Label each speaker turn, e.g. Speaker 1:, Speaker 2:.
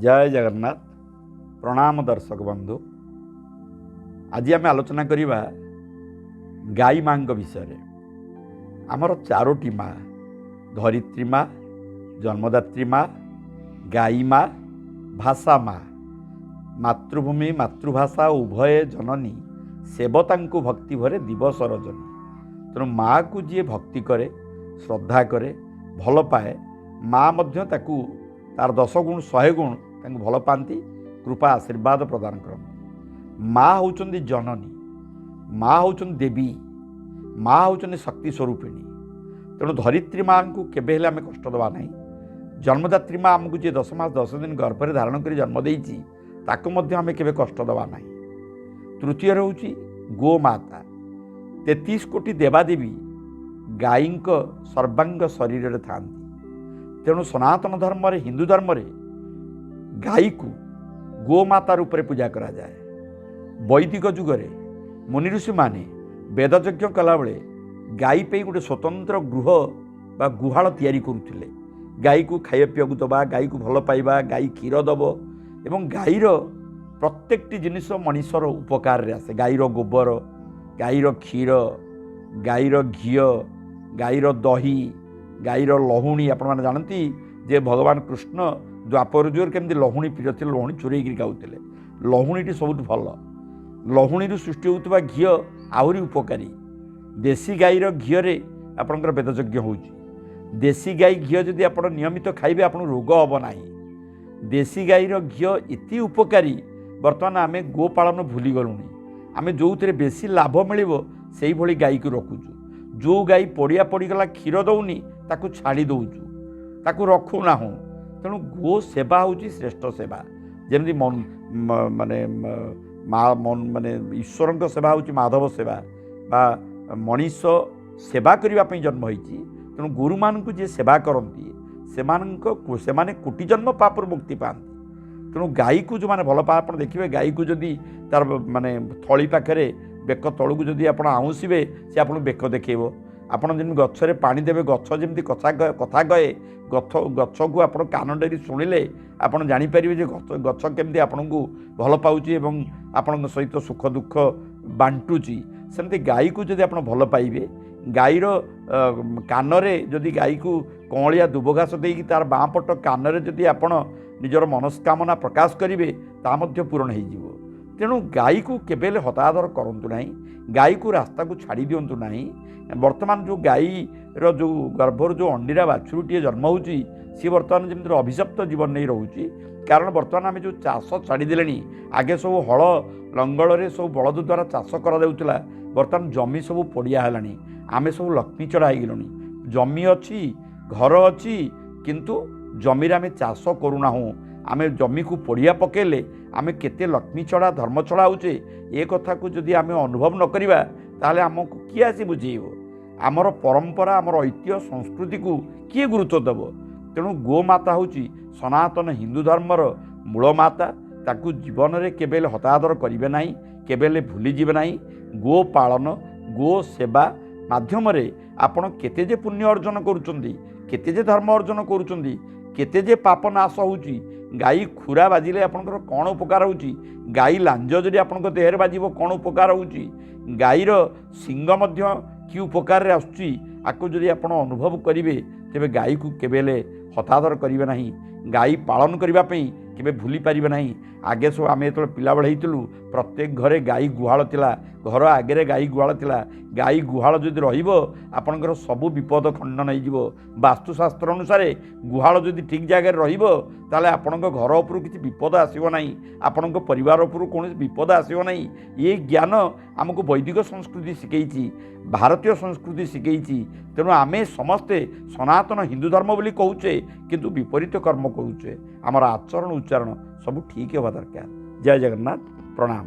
Speaker 1: जय जगन्नाथ। प्रणाम दर्शक बंधु। आज आम आलोचना करवा गाई माँ विषय। आमर चारोटी माँ, धरित्री माँ, जन्मदात्री माँ, गाई माँ, भाषा माँ, मातृभूमि मातृभाषा उभय जननी सेवता भक्ति भरे दिवस रजनी। तेणु माँ को जी भक्ति करे, श्रद्धा करे, भल पाए, माँ मध्य ताकू तार 10 गुण 100 गुण भल पाती, कृपा आशीर्वाद प्रदान करती। माँ होउचंदी जननी, माँ होउचंदी देवी, माँ होउचंदी शक्ति स्वरूपिणी। तेणु धरित्री माँ को केबे आम कष्ट देवा नहीं। जन्मदात्री माँ आमको जी 10 मास 10 दिन गर्भरे धारण कर जन्म देती ताकू मध्य आम केबे कष्ट देवा नहीं। तृतीय होउची गोमाता। 33 कोटी देवादेवी गाई सर्वांग शरीर में था। तेणु सनातन धर्म रे, हिंदू धर्म रे गाई को गोमाता रूप में पूजा करा जाए। वैदिक जुगरे मुनि ऋषि माने वेद यज्ञ कला बेले गाई पे गोटे स्वतंत्र गृह बा गुहाल तैयारी करुथिले। गाई को खाइबा पीवा दबा, गाई को भल पाइबा, गाई क्षीर दब एवं गाईर प्रत्येकटी जिनिस मनीषर उपकार रे आसे। गाईर गोबर, गाईर क्षीर, गाईर घी, गाईर दही, गाईर लहुणी। आपण मैंने जानती जे भगवान कृष्ण द्वापर जुगर केमती लहुणी प्रिय थे, लहुणी चोरेक खाऊले। लहुणीटी सब भल। लहुणी सृष्टि होता घी आहरी उपकारी। देशी गाईर घीरे आपंकर वेदयज्ञ हो। देशी गाई घी जदि आप नियमित खाइबे आप रोग हम ना। देशी गाईर घी एति उपकारी। बर्तमान आम गोपालन भूली गलुनी। आम जो थे बेसी लाभ मिल से भली गाई को रखुचु। जो गाई पड़िया पड़गला क्षीर दौनी ताकू छाड़ी दौचु, ताकू रखुना। तेणु गो सेवा हूँ श्रेष्ठ सेवा। जमी माने माने ईश्वर सेवा हूँ माधव सेवा बा मनीष सेवा करने जन्म होती। तेणु गुरु मान को जी सेवा करती से कोटि जन्म पापर मुक्ति पाती। तेणु गाई को जो मैंने भल पा आप देखिए, गाई को जदि तार माने थली पाखे बेक तलू जदि आप आउंसबे सी आप बेक देखेब। आपड़ जमी गचरे पानी देवे, गच जमी कथा कहे, गच को आप कान डेरी शुणिले आप जापर जे गच केमती आपन को भल पाऊँ एवं आपण सहित सुख दुख बांटुची। सेमती गाई को जदि आप भल पाइबे, गाईर कानरे जदि गाई को कौलिया दुबघास देकी तार बाँ पट कानरे जदि आप निजर मनस्कामना प्रकाश करेंगे ता मध्य पूरण हो। तेणु गाई को केबेले हतादर करूँ ना, गाई को रास्ता को छाड़ी दिंतु ना। वर्तमान जो गाईर जो गर्भर जो अंडीरा बाछुरीटे जन्म हो सी बर्तमान जमी अभिशप्त जीवन नहीं रोचे। कारण बर्तमान आम जो चाष छाड़देले, आगे सब हल लंगल सब बलद द्वारा चाष करा, बर्तमान जमी सब पड़िया है। आम सब लक्ष्मी चढ़ा हो गलुनी। जमी अच्छी, घर अच्छी, किंतु जमी आम चाष करूना। आम जमी को पड़िया पकेले आम केते लक्ष्मी चढ़ा धर्म चढ़ा होचे ए कथा को जदि आम अनुभव न करिबा ताले आमको किए आसी बुझेइबो। आमर परंपरा, आमर ऐतिह्य संस्कृति को किए गुरुत्व देव। तेणु गोमाता होची सनातन हिंदू धर्मर मूल माता। ताकू जीवन में केबेले हतादर करेंगे ना, केबेले भूली जीवे ना। गो पालन, गो सेवा माध्यम आपण केते जे पुण्य अर्जन करुचंदी, केते जे धर्म अर्जन करुचंदी, केते जे पाप नाश होउची। गाई खुरा बाजिले आपनकर कौन उपकार होउची, गाई लांज जदि आपनकर देहरे बाजिबो कौन उपकार होउची, गाईर सिंग मध्य कि उपकार आसुची आकु जदि आपण अनुभव करिवे तेबे गाई को केबेले हतादर करिवे नाही। गाई पालन करिबा पई केबे भूली पारिबे नाही। आगे सब आम जो पिला बेले होइतलु प्रत्येक घरे गाई गुहाल थिला, घर आगे गाई गुहाल थिला। गाई गुहाल जदि रहिबो आपनकर सबु विपद खंडन होइजिबो। वास्तुशास्त्र अनुसार गुहाल जदि ठीक जगह रहिबो ताले आपनक घर उपरु किछि विपद आसीबो नाही, आपनक परिवार उपरु कोनोसी विपद आसीबो नाही। ये ज्ञान आमको वैदिक संस्कृति शिखैछि, भारतीय संस्कृति शिखैछि। तेणु आमे समस्ते सनातन हिंदू धर्म बोली कहूचे किंतु विपरीत कर्म करूचे। आमर आचरण उच्चारण सब ठीक होगा दरकार। जय जगन्नाथ। प्रणाम।